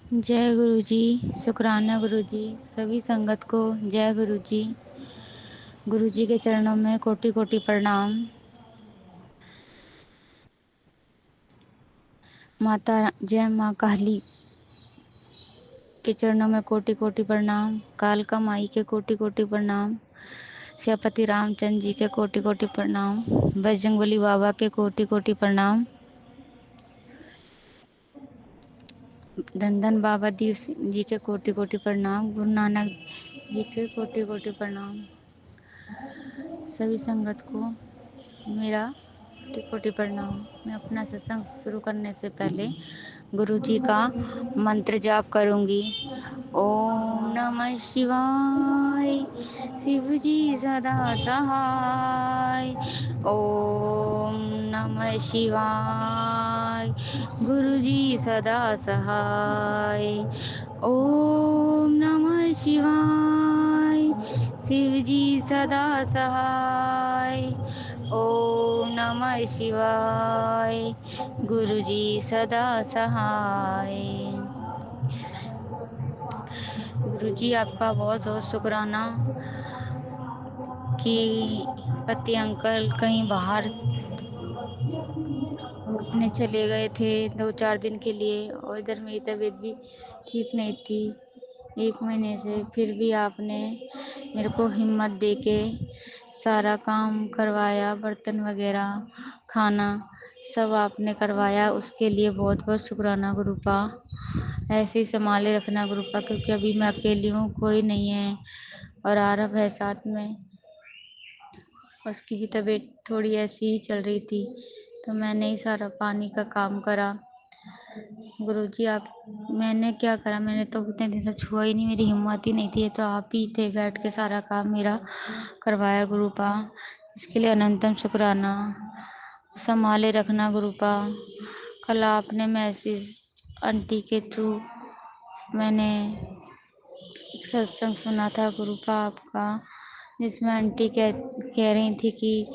जय गुरु जी। शुक्राना गुरु जी। सभी संगत को जय गुरु जी। गुरु जी के चरणों में कोटि कोटि प्रणाम। माता जय माँ काली के चरणों में कोटि कोटि प्रणाम। कालका माई के कोटि कोटि प्रणाम। सियापति रामचंद्र जी के कोटि कोटि प्रणाम। बजरंगबली बाबा के कोटि कोटि प्रणाम। धन बाबा दीप सिंह जी के कोटि कोटि प्रणाम। गुरु नानक जी के कोटि कोटि प्रणाम। सभी संगत को मेरा कोटि कोटि प्रणाम। मैं अपना सत्संग शुरू करने से पहले गुरु जी का मंत्र जाप करूंगी। ओम नमः शिवाय। शिव जी सदा सहाय। ओम नमः शिवाय। गुरु जी सदा सहाय। ओम नमः शिवाय। शिव जी सदा सहाय। ओम नमः शिवाय। गुरु जी सदा सहाय। गुरु जी आपका बहुत बहुत शुक्राना कि पति अंकल कहीं बाहर अपने चले गए थे 2-4 दिन के लिए, और इधर मेरी तबीयत भी ठीक नहीं थी 1 महीने से। फिर भी आपने मेरे को हिम्मत दे के सारा काम करवाया, बर्तन वगैरह खाना सब आपने करवाया। उसके लिए बहुत बहुत शुक्राना गुरुपा। ऐसे ही संभाले रखना गुरुपा, क्योंकि अभी मैं अकेली हूँ, कोई नहीं है और आरव है साथ में। उसकी भी तबीयत थोड़ी ऐसी ही चल रही थी, तो मैंने ही सारा पानी का काम करा। गुरुजी आप, मैंने क्या करा, मैंने तो उतने दिन से छुआ ही नहीं, मेरी हिम्मत ही नहीं थी। तो आप ही थे बैठ के सारा काम मेरा करवाया गुरुपा। इसके लिए अनंतम शुक्राना। संभाले रखना गुरुपा। कल आपने मैसेज आंटी के थ्रू मैंने एक सत्संग सुना था गुरुपा आपका, जिसमें आंटी कह रही थी कि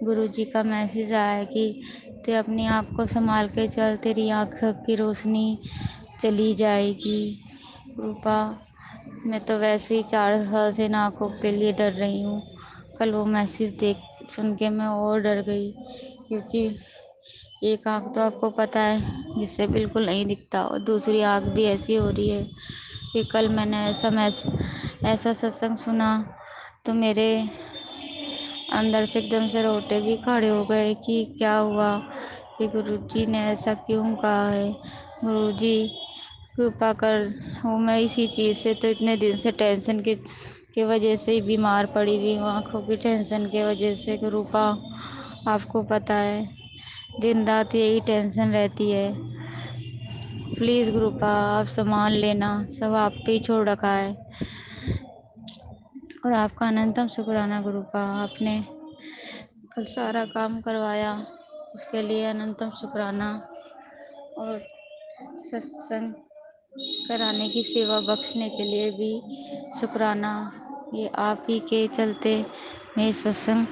गुरुजी का मैसेज आया कि ते अपनी आँख को संभाल के चल, तेरी आँख की रोशनी चली जाएगी। गुरुपा मैं तो वैसे ही 4 साल से इन आँखों के लिए डर रही हूँ। कल वो मैसेज देख सुन के मैं और डर गई, क्योंकि एक आँख तो आपको पता है जिससे बिल्कुल नहीं दिखता, और दूसरी आँख भी ऐसी हो रही है कि कल मैंने ऐसा सत्संग सुना तो मेरे अंदर से एकदम से रोटे भी खड़े हो गए कि क्या हुआ, कि गुरुजी ने ऐसा क्यों कहा है। गुरुजी कृपा कर। वो मैं इसी चीज़ से तो इतने दिन से टेंशन के वजह से ही बीमार पड़ी हुई हूँ, आँखों की टेंशन के वजह से। गुरुपा आपको पता है दिन रात यही टेंशन रहती है। प्लीज़ गुरुपा आप संभाल लेना, सब आप पे ही छोड़ रखा है। और आपका अनंतम शुक्राना गुरुपा, आपने कल सारा काम करवाया, उसके लिए अनंतम शुक्राना। और सत्संग कराने की सेवा बख्शने के लिए भी शुक्राना। ये आप ही के चलते मैं सत्संग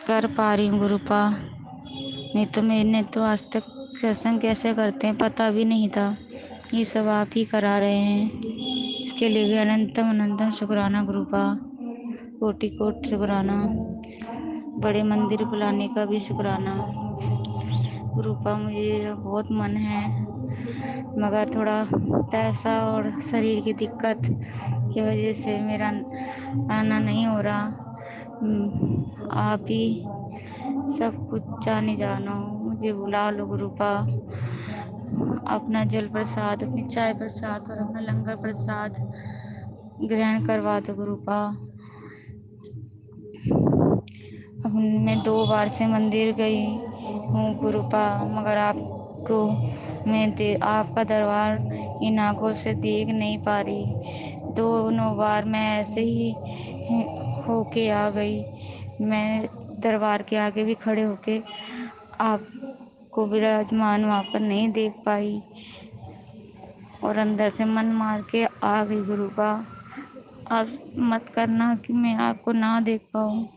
कर पा रही हूँ गुरुपा। नहीं तो मैंने तो आज तक सत्संग कैसे करते हैं पता भी नहीं था। ये सब आप ही करा रहे हैं, इसके लिए भी अनंतम अनंतम शुक्राना गुरुपा। कोटि कोटि शुक्राना। बड़े मंदिर बुलाने का भी शुक्राना गुरुपा। मुझे बहुत मन है, मगर थोड़ा पैसा और शरीर की दिक्कत की वजह से मेरा आना नहीं हो रहा। आप ही सब कुछ जाने जानो, मुझे बुला लो गुरुपा। अपना जल प्रसाद, अपनी चाय प्रसाद और अपना लंगर प्रसाद ग्रहण करवा दो गुरुपा। अब मैं 2 बार से मंदिर गई हूँ गुरुपा, मगर आपको आपका दरबार इन आँखों से देख नहीं पा रही। दोनों बार मैं ऐसे ही होके आ गई। मैं दरबार के आगे भी खड़े होके आपको विराजमान वहाँ पर नहीं देख पाई, और अंदर से मन मार के आ गई गुरुपा। आप मत करना कि मैं आपको ना देख पाऊँ,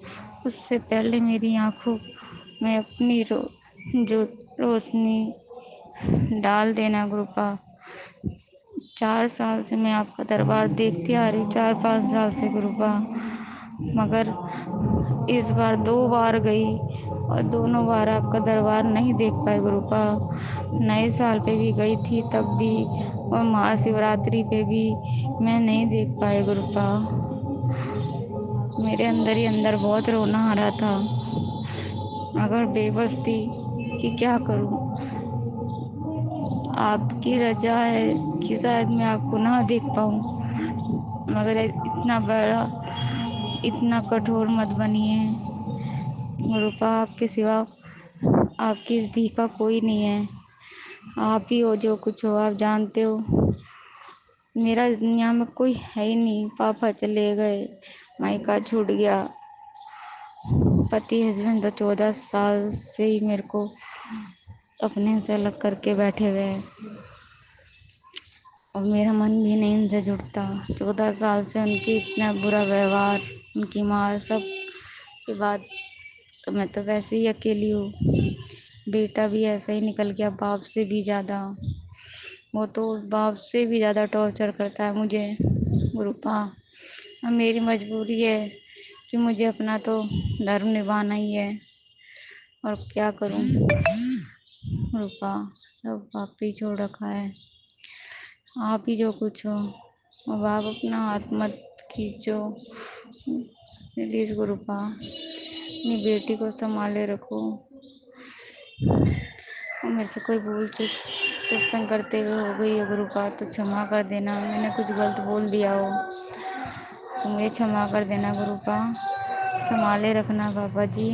उससे पहले मेरी आँखों में अपनी जो रोशनी डाल देना गुरुपा। 4 साल से मैं आपका दरबार देखती आ रही हूँ, 4-5 साल से गुरुपा, मगर इस बार 2 बार गई और दोनों बार आपका दरबार नहीं देख पाए गुरुपा। नए साल पे भी गई थी तब भी, और महाशिवरात्रि पे भी मैं नहीं देख पाए गुरुपा। मेरे अंदर ही अंदर बहुत रोना आ रहा था, मगर बेबस थी कि क्या करूं। आपकी रजा है कि शायद मैं आपको ना देख पाऊं, मगर इतना बड़ा, इतना कठोर मत बनिए गुरुपा। आपके सिवा आपकी इस धी का कोई नहीं है। आप ही हो, जो कुछ हो आप जानते हो। मेरा इस दुनिया में कोई है ही नहीं। पापा चले गए, मायका छूट गया, पति हस्बैंड तो 14 साल से ही मेरे को अपने से अलग करके बैठे हुए हैं, और मेरा मन भी नहीं उनसे जुड़ता। 14 साल से उनकी इतना बुरा व्यवहार, उनकी मार सब के बाद तो मैं तो वैसे ही अकेली हूँ। बेटा भी ऐसे ही निकल गया, बाप से भी ज़्यादा। वो तो बाप से भी ज़्यादा टॉर्चर करता है मुझे गुरुपा। अब मेरी मजबूरी है कि मुझे अपना तो धर्म निभाना ही है, और क्या करूं गुरुपा। सब आप ही छोड़ रखा है, आप ही जो कुछ हो। अब आप अपना हाथ मत खींचो प्लीज गुरुपा। अपनी बेटी को संभाले रखो, और मेरे से कोई भूल चूक सत्संग करते हुए हो गई है गुरुपा तो क्षमा कर देना। मैंने कुछ गलत बोल दिया हो तो मुझे क्षमा कर देना गुरुपा। संभाले रखना बाबा जी।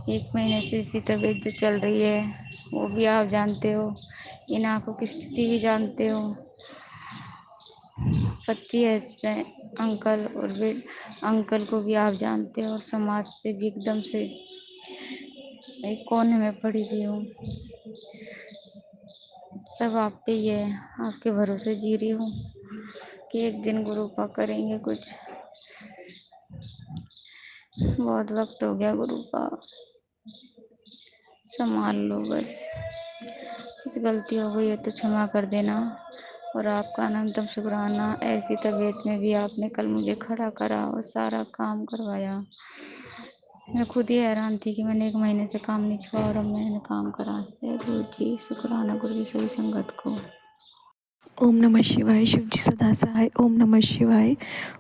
1 महीने से इसी तबीयत जो चल रही है वो भी आप जानते हो, इन आँखों की स्थिति भी जानते हो। पति है इसमें अंकल, और वे अंकल को भी आप जानते हो, और समाज से भी एकदम से एक कोने में पड़ी हुई हूँ। सब आप पे ही है, आपके भरोसे जी रही हूँ कि एक दिन गुरुपा करेंगे कुछ। बहुत वक्त हो गया गुरुपा, संभाल लो बस। कुछ गलती हो गई है तो क्षमा कर देना, और आपका अनंतम शुक्राना। ऐसी तबीयत में भी आपने कल मुझे खड़ा करा और सारा काम करवाया। मैं खुद ही हैरान थी कि मैंने 1 महीने से काम नहीं छुआ और अब मैंने काम करा। जय गुरु जी, शुक्राना गुरु जी सभी संगत को। ओम नमः शिवाय। शिव जी सदा सहाय। ओम नमः शिवाय।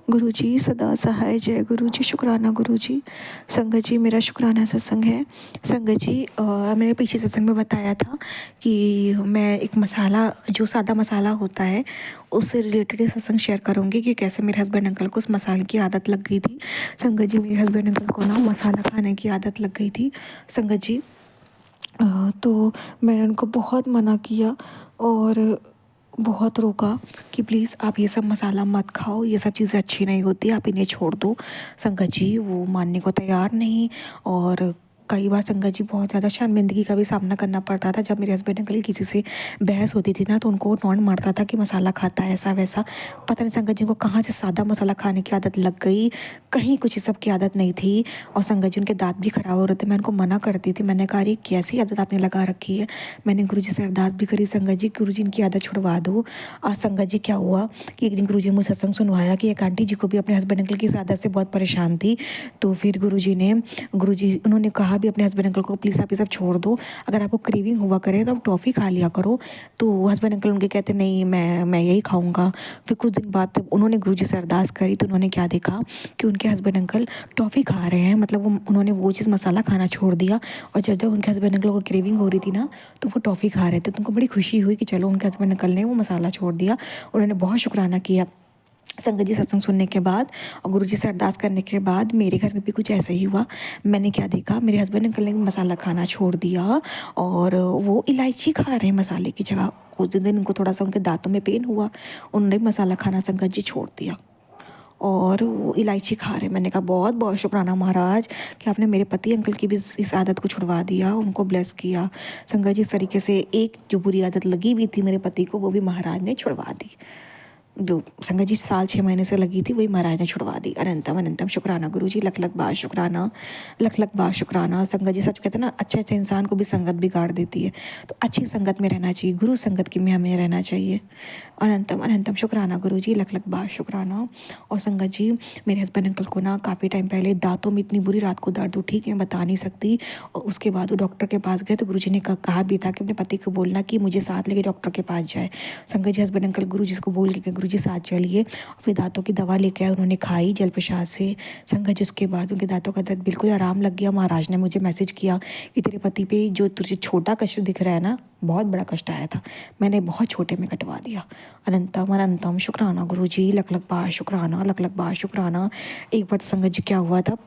गुरु जी सदा सहाय। जय गुरु जी, शुक्राना गुरु जी। संगत जी, मेरा शुक्राना सत्संग है। संगत जी, मैंने पीछे सत्संग में बताया था कि मैं एक मसाला, जो सादा मसाला होता है, उससे रिलेटेड सत्संग शेयर करूँगी कि कैसे मेरे हस्बैंड अंकल को उस मसाले की आदत लग गई थी। संगत जी, मेरे हस्बैंड अंकल को ना मसाला खाने की आदत लग गई थी संगत जी। तो मैंने उनको बहुत मना किया और बहुत रोका कि प्लीज़ आप ये सब मसाला मत खाओ, ये सब चीज़ें अच्छी नहीं होती, आप इन्हें छोड़ दो। संगत जी वो मानने को तैयार नहीं, और कई बार संगत जी बहुत ज़्यादा शर्मिंदगी का भी सामना करना पड़ता था। जब मेरे हस्बैंड अंकल किसी से बहस होती थी ना, तो उनको टॉन्ट मारता था कि मसाला खाता है ऐसा वैसा। पता नहीं संगत जी को कहाँ से सादा मसाला खाने की आदत लग गई, कहीं कुछ सब की आदत नहीं थी। और संगत जी उनके दाँत भी खराब हो रहे थे। मैं उनको मना करती थी, मैंने कहा ये कैसी आदत आपने लगा रखी है। मैंने गुरु जी से अरदास भी करी, संगत जी गुरु जी इनकी आदत छुड़वा दो। और संगत जी क्या हुआ कि एक दिन गुरु जी ने मुझे सत्संग सुनवाया कि एक आंटी जी को भी अपने हस्बैंड अंकल की इस आदत से बहुत परेशान थी। तो फिर गुरु जी उन्होंने कहा भी अपने हस्बैंड अंकल को प्लीज़ आप ये सब छोड़ दो, अगर आपको क्रेविंग हुआ करे तो आप टॉफ़ी खा लिया करो। तो हस्बैंड अंकल उनके कहते नहीं, मैं यही खाऊंगा। फिर कुछ दिन बाद तो उन्होंने गुरु जी से अरदास करी, तो उन्होंने क्या देखा कि उनके हस्बैंड अंकल टॉफ़ी खा रहे हैं, मतलब उन्होंने वो चीज़ मसाला खाना छोड़ दिया। और जब जब उनके हस्बैंड अंकल को क्रेविंग हो रही थी ना, तो वो टॉफ़ी खा रहे थे। तो उनको बड़ी खुशी हुई कि चलो उनके हस्बैंड अंकल ने वो मसाला छोड़ दिया। उन्होंने बहुत शुक्राना किया संगत जी सत्संग सुनने के बाद और गुरु जी से अरदास करने के बाद। मेरे घर में भी कुछ ऐसा ही हुआ। मैंने क्या देखा, मेरे हस्बैंड अंकल ने मसाला खाना छोड़ दिया और वो इलायची खा रहे हैं मसाले की जगह। उस दिन उनको थोड़ा सा उनके दांतों में पेन हुआ, उन्होंने मसाला खाना संगत जी छोड़ दिया और वो इलायची खा रहे। मैंने कहा बहुत बहुत शुक्राना महाराज कि आपने मेरे पति अंकल की भी इस आदत को छुड़वा दिया, उनको ब्लेस किया। संगत जी इस तरीके से एक जो बुरी आदत लगी हुई थी मेरे पति को, वो भी महाराज ने छुड़वा दी। जो संगत जी साल 6 महीने से लगी थी, वही महाराज ने छुड़वा दी। अनंतम अनंतम शुक्राना गुरु जी, लख लख बार शुक्राना, लख लख बार शुक्राना। संगत जी सच कहते हैं ना, अच्छे अच्छे इंसान को भी संगत बिगाड़ देती है, तो अच्छी संगत में रहना चाहिए, गुरु संगत की में हमें रहना चाहिए। अनंतम अनंतम शुक्राना गुरु जी, लख लख बार शुक्राना। और संगत जी, मेरे हस्बैंड अंकल को ना काफ़ी टाइम पहले दांतों में इतनी बुरी रात को दर्द उठी कि मैं बता नहीं सकती, और उसके बाद वो डॉक्टर के पास गए तो गुरुजी ने कहा भी था कि अपने पति को बोलना कि मुझे साथ लेके डॉक्टर के पास जाए। संगत जी हस्बैंड अंकल गुरुजी को बोल के गुरुजी साथ चलिए, फिर दांतों की दवा लेके आए, उन्होंने खाई जल प्रसाद से। संगत जी उसके बाद उनके दांतों का दर्द बिल्कुल आराम लग गया। महाराज ने मुझे मैसेज किया कि तेरे पति पे जो तुझे छोटा कष्ट दिख रहा है ना, बहुत बड़ा कष्ट आया था, मैंने बहुत छोटे में कटवा दिया। अनंतम अनंतम शुक्राना गुरु जी, लख लख बार शुक्राना, लख लख बार शुक्राना। एक बार संगत जी क्या हुआ था,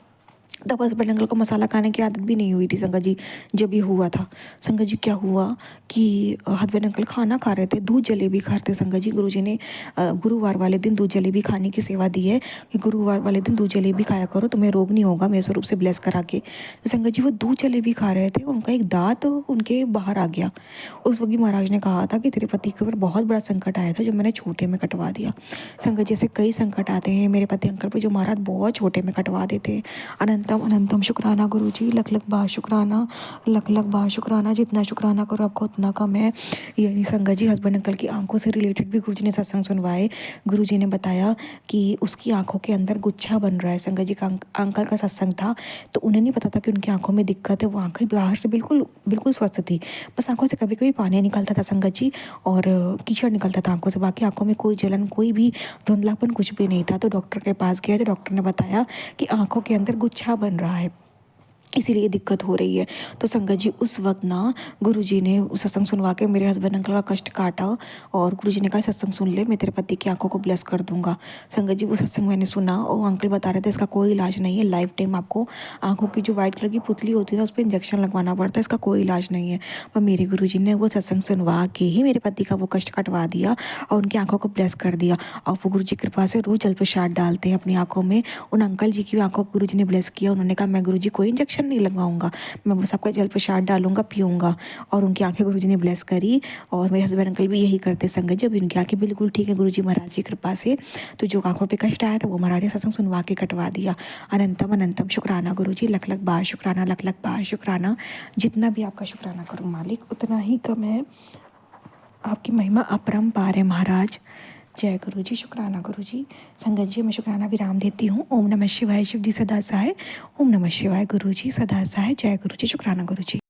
तब हस्बैंड अंकल को मसाला खाने की आदत भी नहीं हुई थी संगत जी, जब ये हुआ था। संगत जी क्या हुआ कि हस्बैंड अंकल खाना खा रहे थे, दूध जलेबी खा रहे थे संगत जी। गुरुजी ने गुरुवार वाले दिन दूध जलेबी खाने की सेवा दी है कि गुरुवार वाले दिन दूध जलेबी खाया करो, तुम्हें रोग नहीं होगा मेरे स्वरूप से ब्लेस करा के। तो संगत जी वो दूध जलेबी खा रहे थे, उनका एक दांत उनके बाहर आ गया। उस वक्त महाराज ने कहा था कि तेरे पति के ऊपर बहुत बड़ा संकट आया था, जो मैंने छोटे में कटवा दिया। संगत जी ऐसे कई संकट आते हैं मेरे पति अंकल पे, जो महाराज बहुत छोटे में कटवा देते हैं। अनंतम अनंतम शुक्राना गुरु जी, लख लख बार शुक्राना, लख लख बार शुक्राना। जितना शुक्राना करो आपको उतना कम है। यानी संगत जी हस्बैंड अंकल की आंखों से रिलेटेड भी गुरु जी ने सत्संग सुनवाए। गुरु जी ने बताया कि उसकी आंखों के अंदर गुच्छा बन रहा है। संगत जी का अंकल का सत्संग था, तो उन्हें नहीं पता था कि उनकी आंखों में दिक्कत है। वो आंखें बाहर से बिल्कुल बिल्कुल स्वस्थ थी, बस आंखों से कभी कभी पानी निकलता था संगत जी, और कीचड़ निकलता था आंखों से, बाकी आंखों में कोई जलन, कोई भी धुंधलापन कुछ भी नहीं था। तो डॉक्टर के पास गए तो डॉक्टर ने बताया कि आंखों के अंदर गुच्छा बन रहा है, इसीलिए दिक्कत हो रही है। तो संगत जी उस वक्त ना गुरुजी ने सत्संग सुनवा के मेरे हस्बैंड अंकल का कष्ट काटा, और गुरुजी ने कहा सत्संग सुन ले, मैं तेरे पति की आंखों को ब्लेस कर दूंगा। संगत जी वो सत्संग मैंने सुना, और अंकल बता रहे थे इसका कोई इलाज नहीं है, लाइफ टाइम आपको आंखों की जो व्हाइट कलर की पुतली होती है ना, उस पर इंजेक्शन लगवाना पड़ता है, इसका कोई इलाज नहीं है। पर मेरे गुरुजी ने वो सत्संग सुनवा के ही मेरे पति का वो कष्ट कटवा दिया और उनकी आंखों को ब्लेस कर दिया। और वो गुरुजी की कृपा से रोज जल प्रसाद डालते हैं अपनी आंखों में। उन अंकल जी की आंखों को गुरुजी ने ब्लेस किया। उन्होंने कहा मैं गुरुजी कोई इंजेक्शन नहीं लगवाऊंगा, मैं बस आपका जल प्रसाद डालूंगा, पीऊंगा। और उनकी आंखें गुरुजी ने ब्लेस करी। और मेरे हस्बैंड अंकल भी यही करते संगत, जब उनकी आंखें बिल्कुल ठीक है गुरुजी महाराज की कृपा से, तो जो आंखों पे कष्ट आया था वो महाराज ने सत्संग सुनवा के कटवा दिया। अनंतम अनंतम शुक्राना गुरुजी, लख लख बार शुक्राना, लख लख बार शुक्राना। जितना भी आपका शुक्राना करूँ मालिक उतना ही कम है, आपकी महिमा अपरंपार है महाराज। जय गुरु जी, शुक्राना गुरु जी। संगत जी मैं शुक्राना विराम देती हूँ। ओम नमः शिवाय, शिव जी सदा सहाय। ओम नमः शिवाय गुरु जी सदा सहाय। जय गुरु जी, शुक्राना गुरु जी।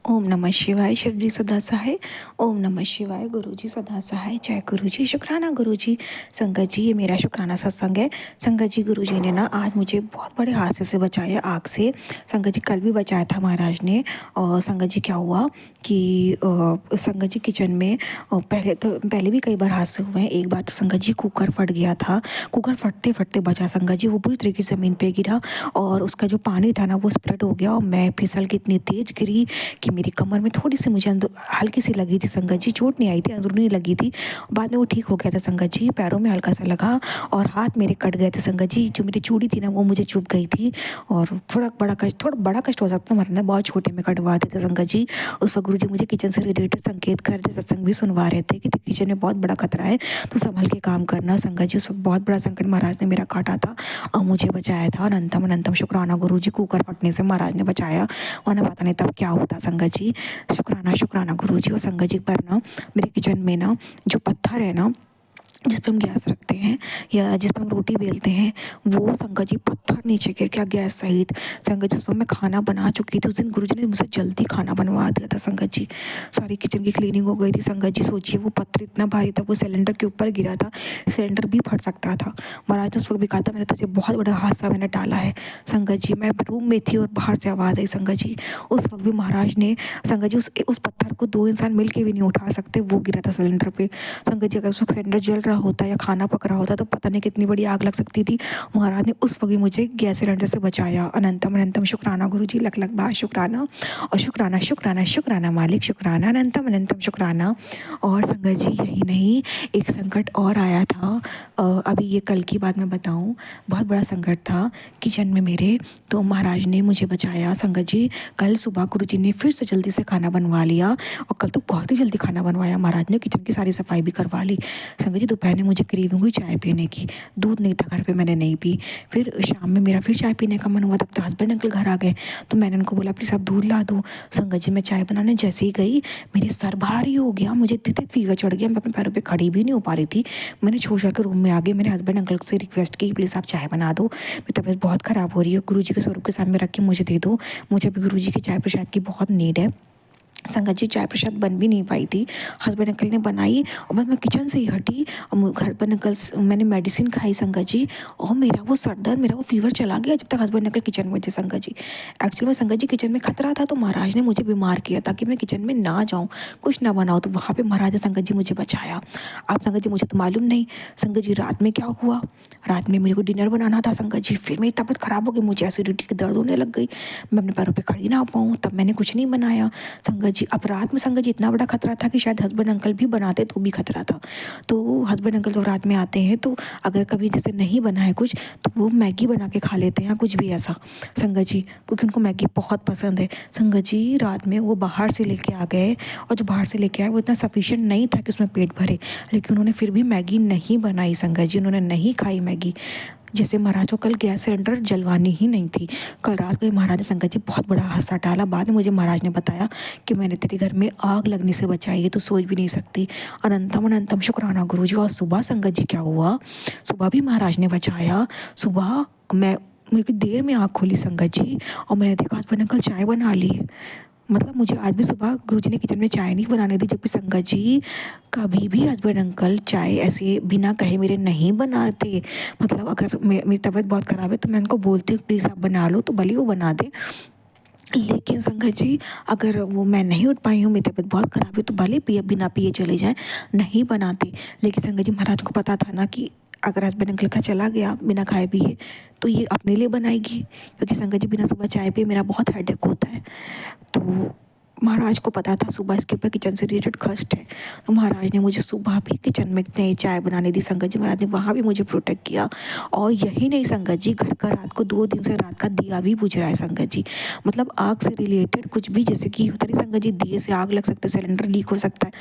ओम नमः शिवाय, शिव जी सदा सहाय। ओम नमः शिवाय, गुरु जी सदा सहाय। जय गुरु जी, शुक्राना गुरु जी। संगत जी ये मेरा शुक्राना सत्संग है। संगत जी गुरु जी ने ना आज मुझे बहुत बड़े हादसे से बचाया, आग से। संगत जी कल भी बचाया था महाराज ने। और संगत जी क्या हुआ कि संगत जी किचन में पहले भी कई बार हादसे हुए हैं। एक बार तो संगत जी कुकर फट गया था, कुकर फटते फटते बचा संगत जी, वो बुरी तरीके से ज़मीन पे गिरा और उसका जो पानी था ना वो स्प्रेड हो गया, और मैं फिसल के इतनी तेज गिरी कि मेरी कमर में थोड़ी सी मुझे अंदर हल्की सी लगी थी संगत जी, चोट नहीं आई थी, अंदरूनी लगी थी। बाद में वो ठीक हो गया था संगत जी। पैरों में हल्का सा लगा और हाथ मेरे कट गए थे संगत जी, जो मेरी चूड़ी थी ना वो मुझे चुभ गई थी। और थोड़ा बड़ा कष्ट हो सकता है, मरना बहुत छोटे में कटवा देते संगत जी। उस वक्त गुरु जी मुझे किचन से रिलेटेड संकेत कर रहे, सत्संग भी सुनवा रहे थे कि किचन में बहुत बड़ा खतरा है, तो संभल के काम करना। संगत जी उस वक्त बहुत बड़ा संकट महाराज ने मेरा काटा था और मुझे बचाया था। अनंतम अनंतम शुक्राना गुरु जी, कुकर फटने से महाराज ने बचाया, वरना पता नहीं तब क्या होता संगत जी। शुक्राना शुक्राना गुरु जी। और संगत जी पर ना मेरे किचन में ना जो पत्थर है ना जिस पे हम गैस रखते हैं या जिस पे हम रोटी बेलते हैं, वो संगत जी पत्थर नीचे गिर गया गैस सहित। संगत जी उस वक्त मैं खाना बना चुकी थी, उस दिन गुरुजी ने मुझसे जल्दी खाना बनवा दिया था संगत जी। सारी किचन की क्लीनिंग हो गई थी संगत जी। सोचिए वो पत्थर इतना भारी था, वो सिलेंडर के ऊपर गिरा था, सिलेंडर भी फट सकता था। महाराज ने उस वक्त भी कहा था मैंने तुझे बहुत बड़ा हादसा मैंने टाला है संगत जी। मैं रूम में थी और बाहर से आवाज़ आई संगत जी। उस वक्त भी महाराज ने संगत जी उस पत्थर को दो इंसान मिल के भी नहीं उठा सकते, वो गिरा था सिलेंडर पे संगत जी। अगर उस वक्त सिलेंडर जल रहा होता या खाना पक रहा होता तो पता नहीं कितनी बड़ी आग लग सकती थी। महाराज ने उस वक्त भी मुझे गैस सिलेंडर से बचाया। अनंतम अनंतम शुक्राना गुरु जी, लख लख बार शुक्राना। और शुक्राना शुक्राना शुक्राना मालिक, शुक्राना अनंतम अनंतम शुक्राना। और संगत जी यही नहीं, एक संकट और आया था। अभी ये कल की बात मैं बताऊं, बहुत बड़ा संकट था किचन में मेरे, तो महाराज ने मुझे बचाया संगत जी। कल सुबह गुरु जी ने फिर से जल्दी से खाना बनवा लिया, और कल तो बहुत ही जल्दी खाना बनवाया महाराज ने, किचन की सारी सफाई भी करवा ली संगत जी। दोपहर में मुझे क्रेविंग हुई चाय पीने की, दूध नहीं था घर पे, मैंने नहीं पी। फिर शाम में मेरा फिर चाय पीने का मन हुआ, तब तक हस्बैंड अंकल घर आ गए, तो मैंने उनको बोला प्लीज़ आप दूध ला दो। संगत जी मैं चाय बनाने जैसे ही गई, मेरे सर भारी हो गया, मुझे इतनी फीवर चढ़ गया, मैं अपने पैरों पे खड़ी भी नहीं हो पा रही थी। मैंने छोड़ के रूम में आ गई, मेरे हस्बैंड अंकल से रिक्वेस्ट की प्लीज़ आप चाय बना दो, मेरी तबीयत बहुत ख़राब हो रही है, गुरु जी के स्वरूप के सामने रख के मुझे दे दो, मुझे अभी गुरु जी की चाय प्रसाद की बहुत नीड है। संगत जी चाय प्रसाद बन भी नहीं पाई थी, हस्बैंड अंकल ने बनाई और मैं किचन से ही हटी और घर पर अंकल मैंने मेडिसिन खाई संगत जी, और मेरा वो सर दर्द, मेरा वो फीवर चला गया जब तक हस्बैंड अंकल किचन में थे संगत जी। एक्चुअली में संगत जी किचन में खतरा था, तो महाराज ने मुझे बीमार किया ताकि मैं किचन में ना जाऊँ, कुछ ना बनाऊँ, तो वहाँ पर महाराज ने संगत जी मुझे बचाया। आप संगत जी मुझे तो मालूम नहीं संगत जी रात में क्या हुआ, रात में मेरे को डिनर बनाना था संगत जी, फिर मेरी तबीयत ख़राब हो गई, मुझे एसिडिटी की दर्द होने लग गई, मैं अपने पैरों पर खड़ी ना पाऊँ, तब मैंने कुछ नहीं बनाया संगत जी। अब रात में संगत जी इतना बड़ा खतरा था कि शायद हस्बैंड अंकल भी बनाते तो भी खतरा था। तो हस्बैंड अंकल तो रात में आते हैं, तो अगर कभी जैसे नहीं बना है कुछ, तो वो मैगी बना के खा लेते हैं या कुछ भी ऐसा संगत जी, क्योंकि उनको मैगी बहुत पसंद है। संगत जी रात में वो बाहर से लेके आ गए, और जो बाहर से लेके आए वो इतना सफिशिएंट नहीं था कि उसमें पेट भरे, लेकिन उन्होंने फिर भी मैगी नहीं बनाई संगत जी, उन्होंने नहीं खाई मैगी। जैसे महाराज को कल गैस सिलेंडर जलवानी ही नहीं थी, कल रात को महाराज ने संगत जी बहुत बड़ा हादसा टाला। बाद में मुझे महाराज ने बताया कि मैंने तेरे घर में आग लगने से बचाई है, तो सोच भी नहीं सकती। अनंतम अनंतम शुक्राना गुरु जी। और सुबह संगत जी क्या हुआ, सुबह भी महाराज ने बचाया। सुबह मैं मेरी देर में आँख खोली संगत जी, और मैंने देखा हस्बैंड अंकल चाय बना ली। मतलब मुझे आज भी सुबह गुरुजी ने किचन में चाय नहीं बनाने दी, जबकि संगत जी कभी भी हस्बैंड अंकल चाय ऐसे बिना कहे मेरे नहीं बनाते। मतलब अगर मेरी तबीयत बहुत ख़राब है तो मैं उनको बोलती हूँ प्लीज़ आप बना लो, तो भले वो बना दे, लेकिन संगत जी अगर वो मैं नहीं उठ पाई हूँ, मेरी तबीयत बहुत ख़राब है, तो भले पिए बिना पिए चले जाएँ, नहीं बनाते। लेकिन संगत जी महाराज को पता था ना कि अगर हस्बैंड अंकल का चला गया बिना खाए पिए, तो ये अपने लिए बनाएगी, क्योंकि संगत जी बिना सुबह चाय पिए मेरा बहुत हेडेक होता है। तो महाराज को पता था सुबह इसके ऊपर किचन से रिलेटेड कष्ट है, तो महाराज ने मुझे सुबह भी किचन में नई चाय बनाने दी संगत जी, महाराज ने वहाँ भी मुझे प्रोटेक्ट किया। और यही नहीं संगत जी, घर का रात को 2 दिन से रात का दिया भी बुझ रहा है संगत जी। मतलब आग से रिलेटेड कुछ भी, जैसे कि होता नहीं संगत जी, दिए से आग लग सकता है, सिलेंडर लीक हो सकता है,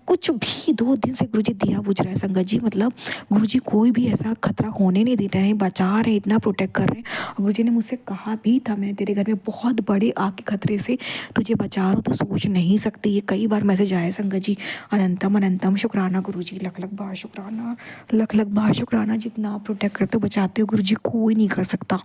कुछ भी 2 दिन से गुरुजी दिया बुझ रहा है संगत जी। मतलब गुरुजी कोई भी ऐसा खतरा होने नहीं दे रहे हैं, बचा रहे हैं, इतना प्रोटेक्ट कर रहे हैं। और गुरुजी ने मुझसे कहा भी था, मैंने तेरे घर में बहुत बड़े आग के खतरे से तुझे बचा रहा हूँ, तो सोच नहीं सकती। ये कई बार मैसेज आया संगत जी। अनंतम अनंतम शुक्राना गुरुजी, लख लख बार शुक्राना, लख लख बार शुक्राना। जितना आप प्रोटेक्ट करते हो बचाते हो गुरुजी, कोई नहीं कर सकता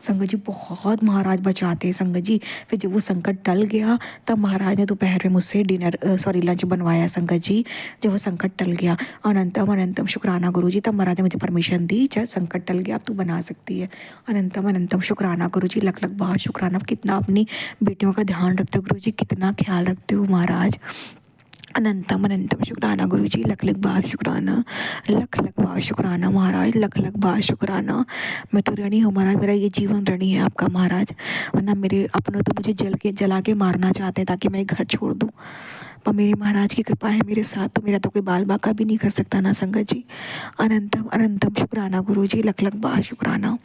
संगत जी। बहुत महाराज बचाते हैं संगत जी। फिर जब वो संकट टल गया, तब महाराज ने दोपहर में मुझसे लंच बनवाया संगत जी। जब वो संकट टल गया, अनंतम अनंतम शुक्राना गुरुजी, तब महाराज ने मुझे परमिशन दी, चल संकट टल गया अब तू बना सकती है। अनंतम अनंतम शुक्राना गुरुजी, लख लख बार शुक्राना। कितना अपनी बेटियों का ध्यान रखते हो गुरुजी, कितना ख्याल रखते हो महाराज। अनंतम अनंतम शुक्राना गुरुजी, लख लख बार शुक्राना, लख लख बार शुक्राना महाराज, लख लख बार शुक्राना। मैं तो ऋणी हूँ महाराज, मेरा ये जीवन ऋणी है आपका महाराज, वरना मेरे अपनों तो मुझे जला के मारना चाहते हैं ताकि मैं घर छोड़ दूँ, पर मेरे महाराज की कृपा है मेरे साथ, तो मेरा तो कोई बाल बाका भी नहीं कर सकता ना संगत जी। अनंतम अनंतम शुक्राना गुरुजी, लख लख बार शुक्राना।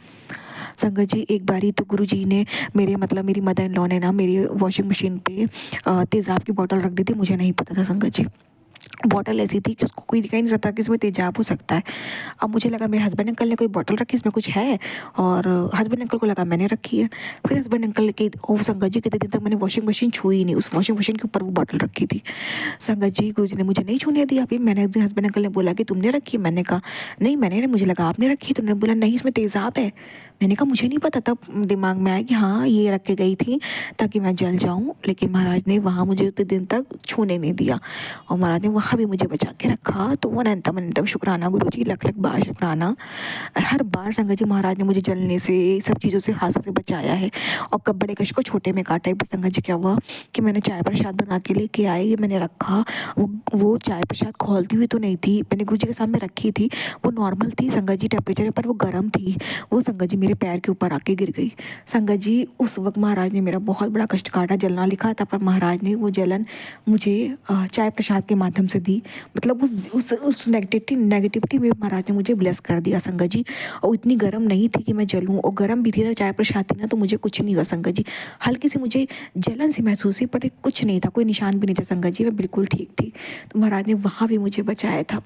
संगत जी एक बारी तो गुरुजी ने मेरी मदर इन लॉ ने ना मेरी वॉशिंग मशीन पे तेज़ाब की बोतल रख दी थी, मुझे नहीं पता था संगत जी। बॉटल ऐसी थी कि उसको कोई दिखाई नहीं सकता कि इसमें तेजाब हो सकता है। अब मुझे लगा मेरे हस्बैंड अंकल ने कोई बॉटल रखी, इसमें कुछ है, और हस्बैंड अंकल को लगा मैंने रखी है। फिर हस्बैंड अंकल के ओ संगत जी, कितने दिन तक मैंने वॉशिंग मशीन छुई ही नहीं, उस वॉशिंग मशीन के ऊपर वो बॉटल रखी थी संगत जी। गुरुजी ने मुझे नहीं छूने दिया। फिर मैंने एक दिन हस्बैंड अंकल ने बोला कि तुमने रखी है, मैंने कहा नहीं मैंने नहीं, मुझे लगा आपने रखी है, तो उन्होंने बोला नहीं इसमें तेज़ाब है। मैंने कहा मुझे नहीं पता, तब दिमाग में आया कि हाँ ये रख के गई थी ताकि मैं जल जाऊँ, लेकिन महाराज ने वहाँ मुझे उतने दिन तक छूने नहीं दिया, और महाराज ने वहाँ भी मुझे बचा के रखा। तो अनंतम अनंतम शुक्राना गुरुजी, लख लख बार शुक्राना। हर बार संगत जी महाराज ने मुझे जलने से, सब चीज़ों से, हादसों से बचाया है। और कब बड़े कष्ट को छोटे में काटा है। संगत जी क्या हुआ कि मैंने चाय प्रसाद बना के लेके आई, ये मैंने रखा, वो चाय प्रसाद खोलती हुई तो नहीं थी, मैंने गुरुजी के सामने रखी थी, वो नॉर्मल थी संगत जी टेम्परेचर, पर वो गर्म थी, वो संगत जी मेरे पैर के ऊपर आके गिर गई। संगत जी उस वक्त महाराज ने मेरा बहुत बड़ा कष्ट काटा, जलना लिखा था, पर महाराज ने वो जलन मुझे चाय प्रसाद के माध्यम से दी। मतलब उस नेगेटिविटी में महाराज ने मुझे ब्लेस कर दिया संगत जी। और इतनी गर्म नहीं थी कि मैं जलूँ, और गर्म भी थी ना चाय प्रसाद थी ना, तो मुझे कुछ नहीं हुआ संगत जी। हल्की सी मुझे जलन सी महसूस हुई, पर कुछ नहीं था, कोई निशान भी नहीं था संगत जी, मैं बिल्कुल ठीक थी। तो महाराज ने वहाँ भी मुझे बचाया था।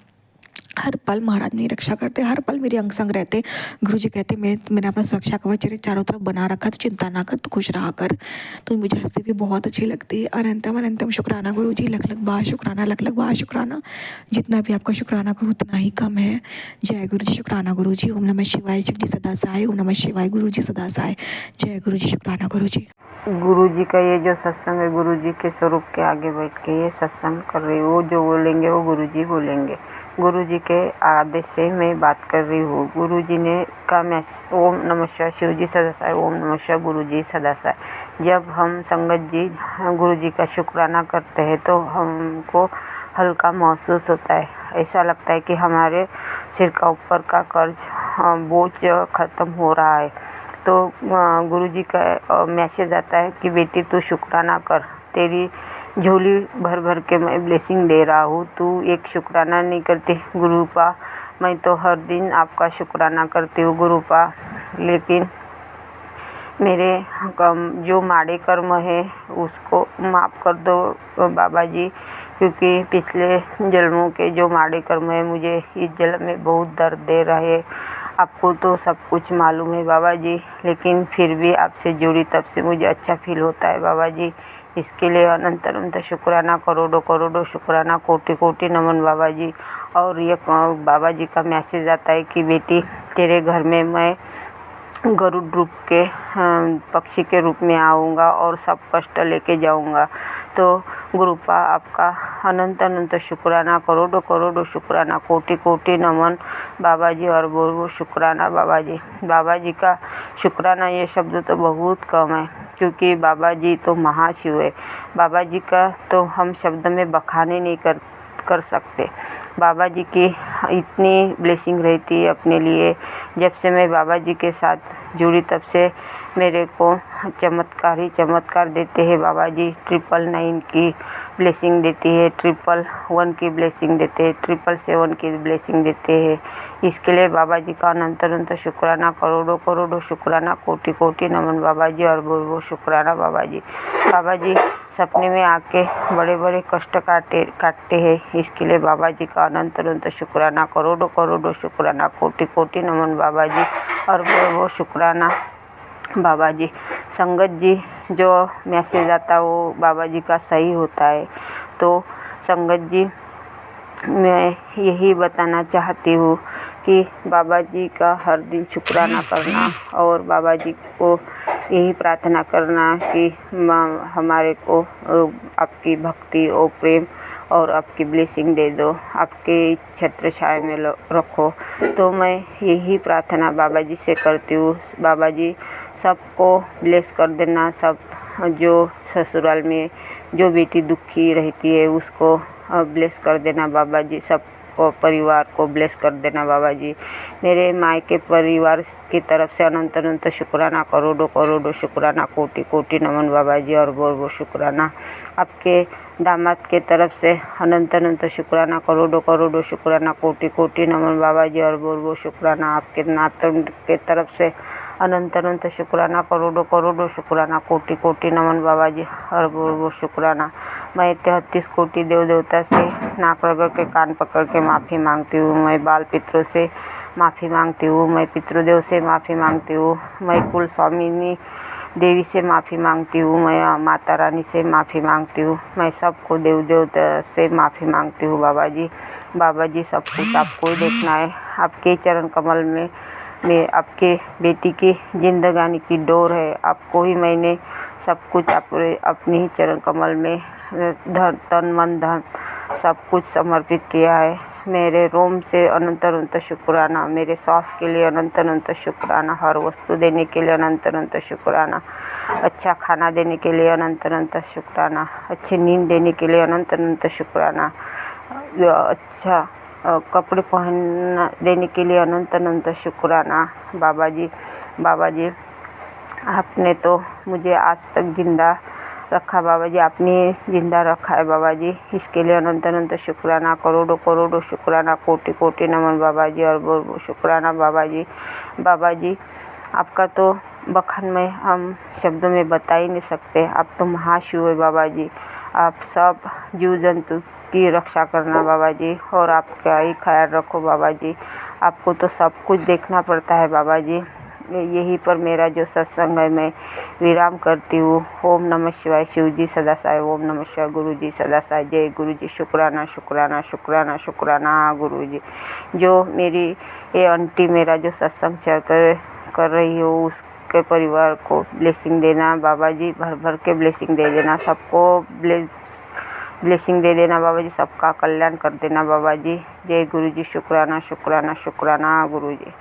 हर पल महाराज मेरी रक्षा करते, हर पल मेरे अंग संग रहते। गुरुजी कहते मैंने अपना सुरक्षा कवच तेरे चारों तरफ बना रखा, तो चिंता ना कर, तू खुश रहा कर। तो मुझे हंसते भी बहुत अच्छी लगती है। अनंतम अनंतम शुक्राना गुरुजी, लख लख बार शुक्राना, लख लख बार शुक्राना। जितना भी आपका शुक्राना करूँ उतना ही कम है। जय गुरु जी, शुक्राना गुरु जी। ओम नमः शिवाय, शिव जी सदा सहाय। ओम नमः शिवाय, गुरु जी सदा सहाय। जय गुरु जी, शुक्राना गुरु जी। गुरु जी का ये जो सत्संग है, गुरु जी के स्वरूप के आगे बैठ के ये सत्संग कर रही हूँ। वो जो बोलेंगे वो गुरु जी बोलेंगे। गुरु जी के आदेश से मैं बात कर रही हूँ। गुरु जी ने का मैसेज, ओम नमः शिवाय, शिव जी सदा सहाय, ओम नमः शिवाय, गुरु जी सदा सहाय। जब हम संगत जी गुरु जी का शुक्राना करते हैं तो हमको हल्का महसूस होता है। ऐसा लगता है कि हमारे सिर का ऊपर का कर्ज बोझ खत्म हो रहा है। तो गुरुजी का मैसेज आता है कि बेटी तू शुक्राना कर, तेरी झोली भर भर के मैं ब्लेसिंग दे रहा हूँ, तू एक शुक्राना नहीं करती गुरुपा। मैं तो हर दिन आपका शुक्राना करती हूँ गुरुपा, लेकिन मेरे जो माड़े कर्म है उसको माफ़ कर दो बाबा जी, क्योंकि पिछले जन्मों के जो माड़े कर्म है मुझे इस जन्म में बहुत दर्द दे रहे। आपको तो सब कुछ मालूम है बाबा जी, लेकिन फिर भी आपसे जुड़ी तब से मुझे अच्छा फील होता है बाबा जी। इसके लिए अनंत अनंत शुक्राना, करोड़ों करोड़ों शुक्राना, कोटि कोटि नमन बाबा जी। और ये बाबा जी का मैसेज आता है कि बेटी तेरे घर में मैं गरुड़ रूप के पक्षी के रूप में आऊँगा और सब कष्ट लेके जाऊँगा। तो गुरुपा आपका अनंत अनंत शुक्राना, करोड़ों करोड़ों शुक्राना, कोटि कोटि नमन बाबा जी और बहुत शुक्राना बाबा जी। बाबा जी का शुक्राना ये शब्द तो बहुत कम है, क्योंकि बाबा जी तो महाशिव है। बाबा जी का तो हम शब्द में बखान ही नहीं कर सकते। बाबा जी की इतनी ब्लेसिंग रहती है अपने लिए। जब से मैं बाबा जी के साथ जुड़ी तब से मेरे को चमत्कार ही चमत्कार देते हैं बाबा जी। 999 की ब्लेसिंग देती है, 111 की ब्लेसिंग देते हैं, 777 की ब्लेसिंग देते हैं। इसके लिए बाबा जी का अनंत अनंत शुक्राना, करोड़ों करोड़ों शुक्राना, कोटि कोटि नमन बाबा जी और बहुत बहुत शुक्राना बाबा जी। बाबा जी सपने में आके बड़े बड़े कष्ट काटते हैं। इसके लिए बाबा जी का अनंत अनंत शुक्राना, करोड़ों करोड़ों शुक्राना, कोटि कोटि नमन बाबा जी और बहुत बहुत शुक्राना बाबा जी। संगत जी जो मैसेज आता है वो बाबा जी का सही होता है। तो संगत जी मैं यही बताना चाहती हूँ कि बाबा जी का हर दिन शुक्राना करना और बाबा जी को यही प्रार्थना करना कि हमारे को आपकी भक्ति और प्रेम और आपकी ब्लेसिंग दे दो, आपके छत्र छाया में रखो। तो मैं यही प्रार्थना बाबा जी से करती हूँ। बाबा जी सबको ब्लेस कर देना। सब जो ससुराल में जो बेटी दुखी रहती है उसको ब्लेस कर देना बाबा जी। सब परिवार को ब्लेस कर देना बाबा जी। मेरे मायके परिवार की तरफ से अनंत अनंत शुक्राना, करोड़ों करोड़ों शुक्राना, कोटि कोटि नमन बाबा जी और बहुत बहुत शुक्राना। आपके दामाद के तरफ से अनंत अनंत शुक्राना, करोड़ों करोड़ों शुक्राना, कोटि कोटि नमन बाबा जी और बहुत बहुत शुक्राना। आपके नातन के तरफ से अनंत अनंत शुक्राना, करोड़ों करोड़ों शुक्राना, कोटि कोटि नमन बाबा जी और बहुत बहुत शुक्राना। मैं 33 कोटि देव देवता से नाक रगड़ के कान पकड़ के माफ़ी मांगती हूँ। मैं बाल पितरों से माफ़ी मांगती हूँ। मैं पितृदेव से माफ़ी मांगती हूँ। मैं कुल स्वामिनी देवी से माफ़ी मांगती हूँ। मैं माता रानी से माफ़ी मांगती हूँ। मैं सबको देव देवता से माफ़ी मांगती हूँ बाबा जी। बाबा जी सब कुछ आपको ही देखना है। आपके चरण कमल में आपके बेटी की जिंदगानी की डोर है। आपको ही मैंने सब कुछ अपने ही चरण कमल में धन तन मन धन सब कुछ समर्पित किया है। मेरे रोम से अनंत अनंत शुक्राना, मेरे श्वास के लिए अनंत अनंत शुक्राना, हर वस्तु देने के लिए अनंत अनंत शुक्राना, अच्छा खाना देने के लिए अनंत अनंत शुक्राना, अच्छी नींद देने के लिए अनंत अनंत शुक्राना, अच्छा कपड़े पहन देने के लिए अनंत अनंत शुक्राना बाबा जी। बाबा जी आपने तो मुझे आज तक जिंदा रखा बाबा जी, आपने जिंदा रखा है बाबा जी। इसके लिए अनंत अनंत शुक्राना, करोड़ों करोड़ों शुक्राना, कोटि कोटि नमन बाबा जी और बहुत बहुत शुक्राना बाबा जी। बाबा जी आपका तो बखान में हम शब्दों में बता ही नहीं सकते। आप तो महाशिव है बाबा जी। आप सब जीव जंतु की रक्षा करना बाबा जी, और आपका ही ख्याल रखो बाबा जी। आपको तो सब कुछ देखना पड़ता है बाबा जी। यहीं पर मेरा जो सत्संग है मैं विराम करती हूँ। ओम नमः शिवाय। शिव जी सदा साय। ओम नमः शिवाय। गुरु जी सदा साय। जय गुरु जी। शुक्राना शुक्राना शुक्राना शुक्राना गुरु जी। जो मेरी ये आंटी मेरा जो सत्संग शेयर कर रही हो उसके परिवार को ब्लेसिंग देना बाबा जी, भर भर के ब्लेसिंग दे देना, सबको ब्लेसिंग दे देना बाबा जी, सबका कल्याण कर देना बाबा जी। जय गुरु जी। शुक्राना शुक्राना शुक्राना गुरु जी।